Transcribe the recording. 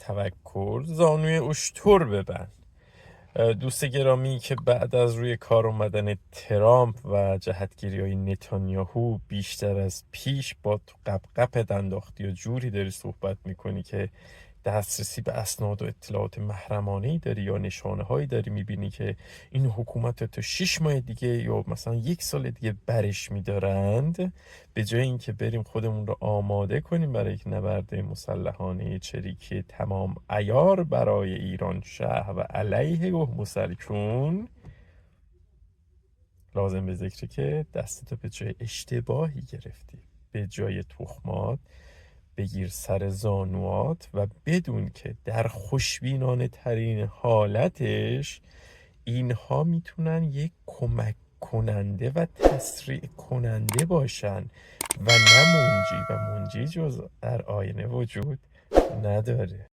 تفکر زانوی اشتر ببند. دوست گرامی که بعد از روی کار اومدن ترامپ و جهتگیری‌های نتانیاهو بیشتر از پیش با تو قپقپت انداختی و جوری داری صحبت میکنی که دسترسی به اسناد و اطلاعات محرمانه‌ای داری یا نشانه‌هایی داری میبینی که این حکومت تا 6 ماه دیگه یا مثلا 1 سال دیگه برش میدارند، به جای اینکه بریم خودمون رو آماده کنیم برای یک نبرد مسلحانه چریکی تمام عیار برای ایران شهر و علیه مسلکون، لازم به ذکره که دستتو به جای اشتباهی گرفتی. به جای تخمات بگیر سر زانوات و بدون که در خوشبینانه ترین حالتش اینها میتونن یک کمک کننده و تسریع کننده باشن و نه منجی، و منجی جز در آینه وجود نداره.